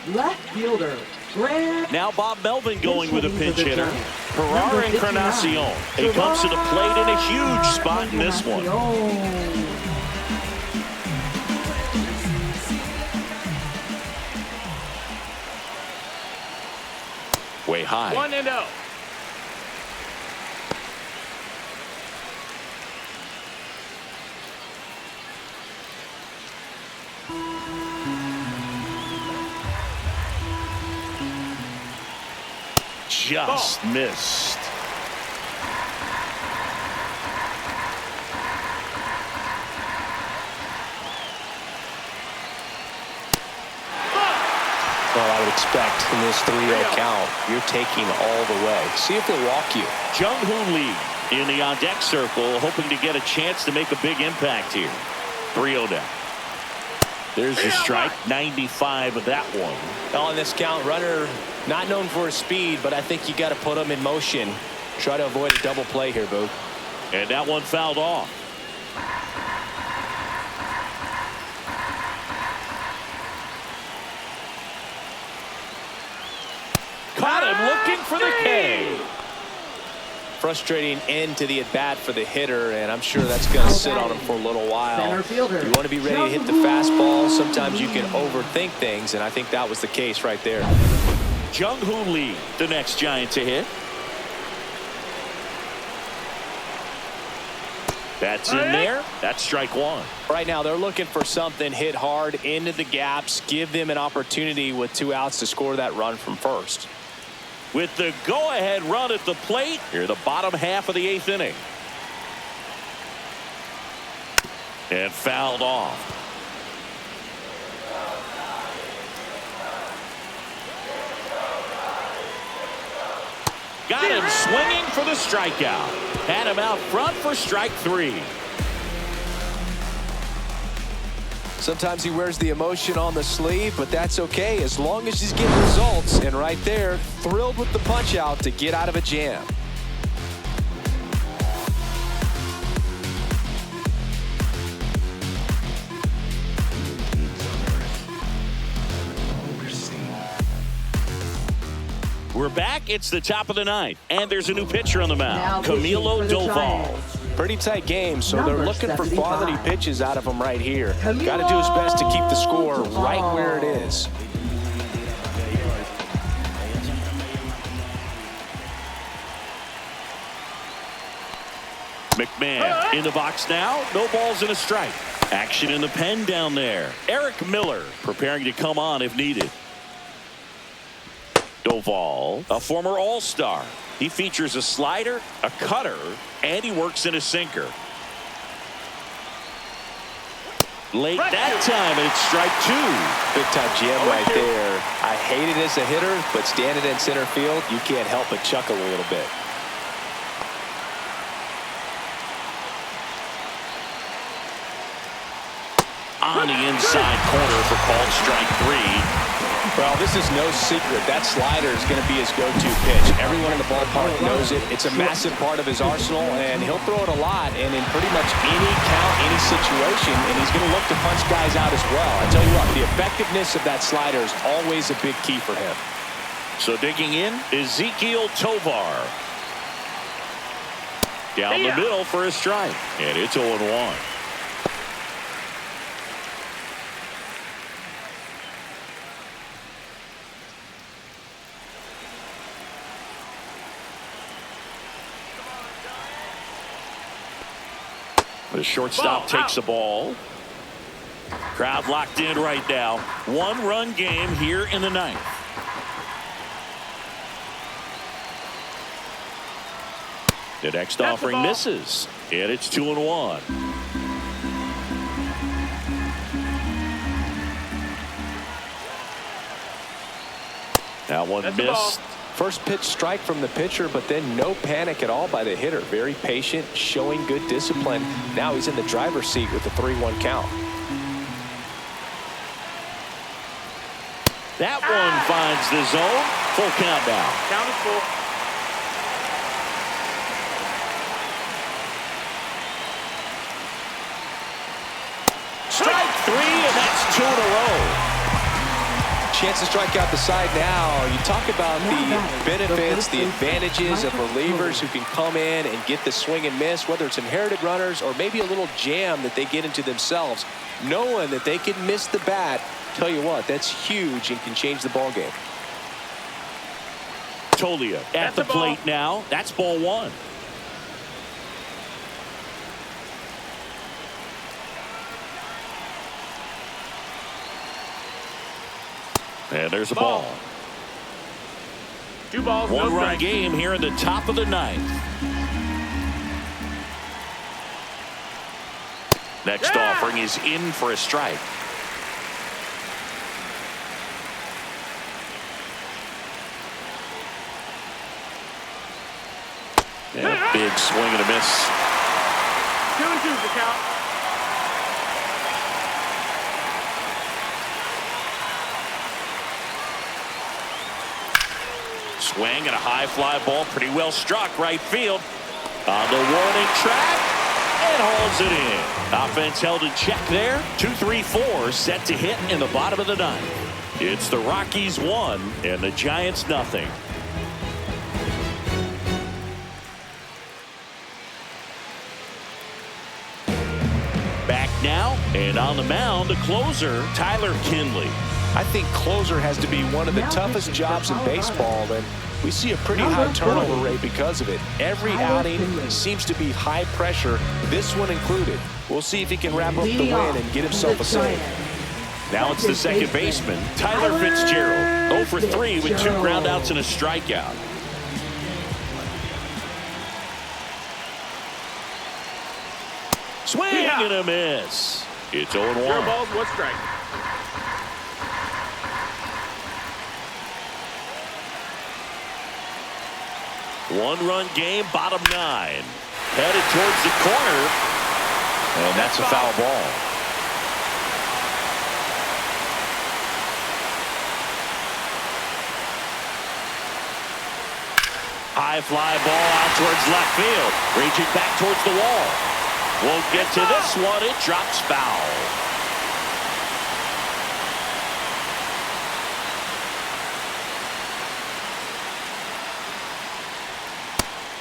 left fielder, Grant. Now Bob Melvin going with a pinch hitter. Number Ferrara 59, Encarnacion. He comes to the plate in a huge spot in this one. Way high. 1-0. Just missed. Well, I would expect in this 3-0 count, you're taking all the way. See if they'll walk you. Jung-Hoon Lee in the on-deck circle, hoping to get a chance to make a big impact here. 3-0 down. There's the strike. 95 of that one. On this count, runner not known for his speed, but I think you got to put him in motion. Try to avoid a double play here, Boo. And that one fouled off. Caught him looking for the K. Frustrating end to the at-bat for the hitter, and I'm sure that's going to sit on him for a little while. You want to be ready to hit the fastball. Sometimes you can overthink things, and I think that was the case right there. Jung-Hoon Lee, the next Giant to hit. That's in there. That's strike 1. Right now, they're looking for something hit hard into the gaps, give them an opportunity with 2 outs to score that run from first. With the go-ahead run at the plate, here the bottom half of the 8th inning. And fouled off. Got him swinging for the strikeout. Had him out front for strike 3. Sometimes he wears the emotion on the sleeve, but that's okay as long as he's getting results. And right there, thrilled with the punch out to get out of a jam. We're back. It's the top of the 9th, and there's a new pitcher on the mound, Camilo Doval. Pretty tight game, so they're looking for quality pitches out of him right here. Got to do his best to keep the score right where it is. McMahon in the box now. No balls and a strike. Action in the pen down there. Eric Miller preparing to come on if needed. Doval, a former All-Star. He features a slider, a cutter, and he works in a sinker. Late that time, and it's strike 2. Big time jam right there. I hate it as a hitter, but standing in center field, you can't help but chuckle a little bit. On the inside corner for called strike 3. Well, this is no secret. That slider is going to be his go-to pitch. Everyone in the ballpark knows it. It's a massive part of his arsenal, and he'll throw it a lot and in pretty much any count, any situation, and he's going to look to punch guys out as well. I tell you what, the effectiveness of that slider is always a big key for him. So digging in, Ezekiel Tovar. Down the middle for a strike, and it's 0-1. The shortstop takes the ball. Crowd locked in right now. 1-run game here in the 9th. The next offering misses, and it's 2-1. That one missed. First pitch strike from the pitcher, but then no panic at all by the hitter. Very patient, showing good discipline. Now he's in the driver's seat with the 3-1 count. That one finds the zone. Full count now. Count is full. Strike 3, and that's 2 in a row. Chance to strike out the side now. You talk about the benefits, the advantages of relievers who can come in and get the swing and miss, whether it's inherited runners or maybe a little jam that they get into themselves. Knowing that they can miss the bat, tell you what, that's huge and can change the ball game. Tolia at the plate now. That's ball 1. And there's a ball. 2 balls, no One-run strikes. game here in the top of the 9th. Next offering is in for a strike. And a big swing and a miss. 2-2 the count. Swing and a high fly ball, pretty well struck right field. On the warning track, and holds it in. Offense held in check there. 2-3-4 set to hit in the bottom of the 9th. It's the Rockies 1 and the Giants nothing. Back now, and on the mound, the closer, Tyler Kinley. I think closer has to be one of the toughest jobs in baseball, and we see a pretty high turnover rate because of it. Every outing seems to be high pressure, this one included. We'll see if he can wrap up the win and get himself a save. Now it's the second baseman, Tyler Fitzgerald. 0 for 3 with 2 groundouts and a strikeout. Swing and a miss. It's 0-1. 0 balls, 1 strike. One-run game, bottom 9. Headed towards the corner. And that's a foul ball. High fly ball out towards left field. Reaching back towards the wall. Won't get to this one. It drops foul.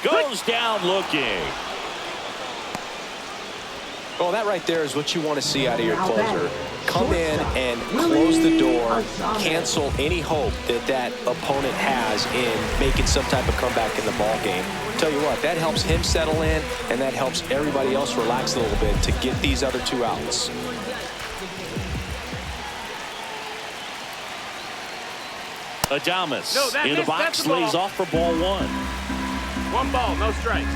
Goes down looking. Well, that right there is what you want to see out of your closer. Come in and close the door, cancel any hope that that opponent has in making some type of comeback in the ball game. Tell you what, that helps him settle in, and that helps everybody else relax a little bit to get these other 2 outs. Adames in the box, lays off for ball 1. 1 ball, no strikes.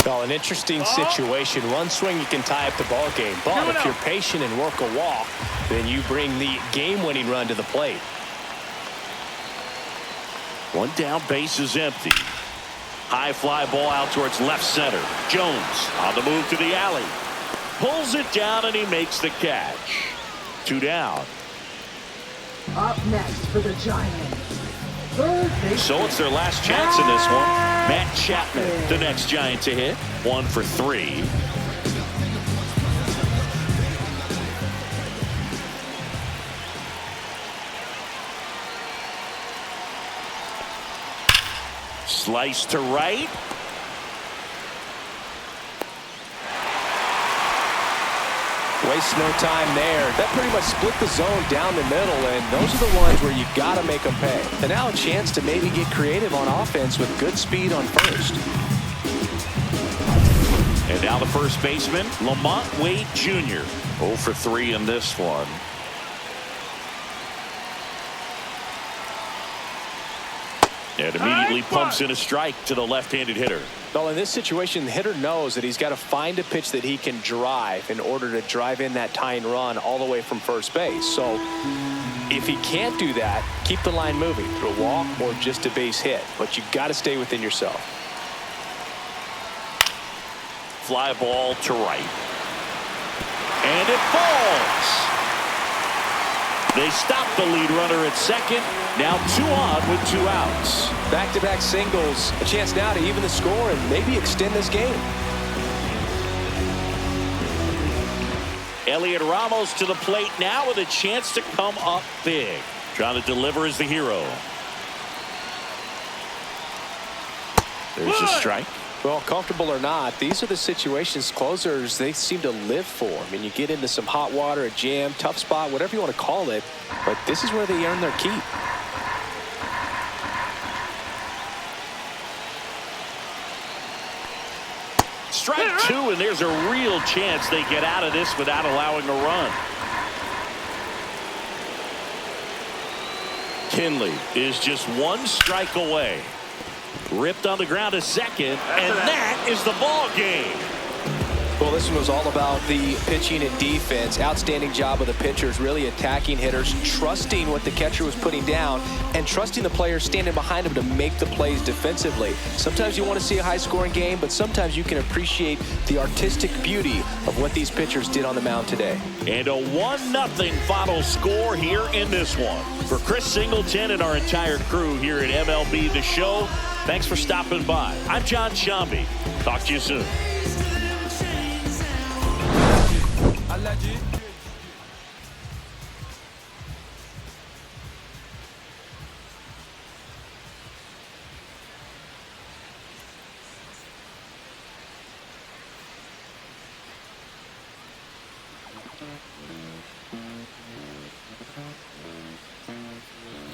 Well, an interesting situation. One swing, you can tie up the ball game. But if you're patient and work a walk, then you bring the game-winning run to the plate. 1 down, base is empty. High fly ball out towards left center. Jones on the move to the alley. Pulls it down, and he makes the catch. 2 down. Up next for the Giants. So it's their last chance in this one. Matt Chapman, the next Giant to hit. 1 for 3. Slice to right. Waste no time there. That pretty much split the zone down the middle, and those are the ones where you got to make them pay. And now a chance to maybe get creative on offense with good speed on first. And now the first baseman, Lamont Wade Jr. 0 for 3 in this one. And immediately pumps in a strike to the left-handed hitter. Well, in this situation, the hitter knows that he's got to find a pitch that he can drive in order to drive in that tying run all the way from first base. So if he can't do that, keep the line moving through a walk or just a base hit. But you got to stay within yourself. Fly ball to right. And it falls. They stop the lead runner at second. Now 2 on with 2 outs. Back-to-back singles. A chance now to even the score and maybe extend this game. Elliot Ramos to the plate now with a chance to come up big. Trying to deliver as the hero. There's a strike. Well, comfortable or not, these are the situations closers they seem to live for. I mean, you get into some hot water, a jam, tough spot, whatever you want to call it, but this is where they earn their keep. Strike 2, and there's a real chance they get out of this without allowing a run. Kinley is just 1 strike away. Ripped on the ground to second, and that is the ball game. Well, this one was all about the pitching and defense. Outstanding job of the pitchers, really attacking hitters, trusting what the catcher was putting down, and trusting the players standing behind him to make the plays defensively. Sometimes you want to see a high-scoring game, but sometimes you can appreciate the artistic beauty of what these pitchers did on the mound today. And a 1-0 final score here in this one. For Chris Singleton and our entire crew here at MLB The Show, thanks for stopping by. I'm John Shambi. Talk to you soon.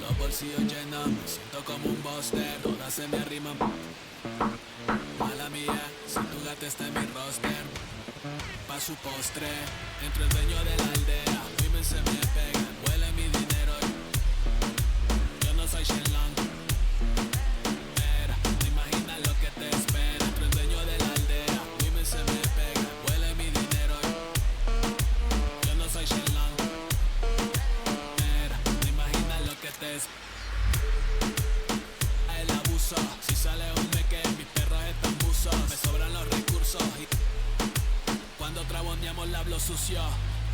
Los bolsillos llenos, me siento como un buster, todas se me arriman. Mala mía, si tu gata está en mi roster. Pa' su postre, entro el dueño de la aldea. Women se me pegan, huele mi dinero. Yo no soy Shenlong. Mira, te imaginas lo que te espera. Entro el dueño de la aldea. Women se me pegan, huele mi dinero. Yo no soy Shenlong. Mira, te imaginas lo que te espera. El abuso, si sale un meque, mis perros están buzos. Me sobran los recursos y cuando traboneamos la hablo sucio.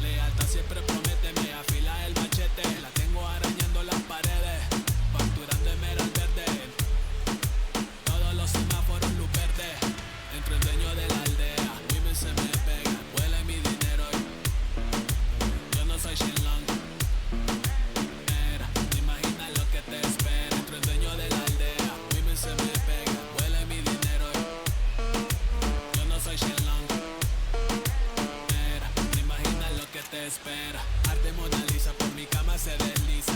Lealtad siempre promete, me afila el machete. La tengo arañando las paredes, facturando emerald verde. Todos los semáforos luz verde. Entro el dueño de la aldea. Women se me pegan, huele mi dinero. Yo no soy Shenlong. Mira, te imaginas lo que te espera. Entro el dueño de la aldea. Women se me pegan, huele mi dinero. Yo no soy Shenlong. Te espera, arte Mona Lisa, por mi cama se desliza.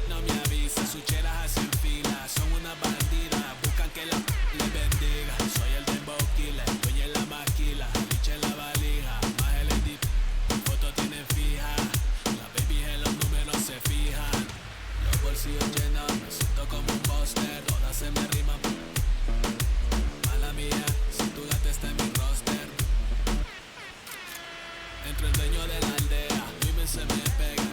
No me avisa, sus cheras hacen fila, son una bandida, buscan que la les bendiga. Soy el dembow killer, dueño en la maquila, liche en la valija, más el edit, mi foto tienen fija, las babies en los números se fijan. Los bolsillos llenos, me siento como un buster, todas se me riman. Mala mía, si tu gata está en mi roster. Entro el dueño de la aldea, women se me pega.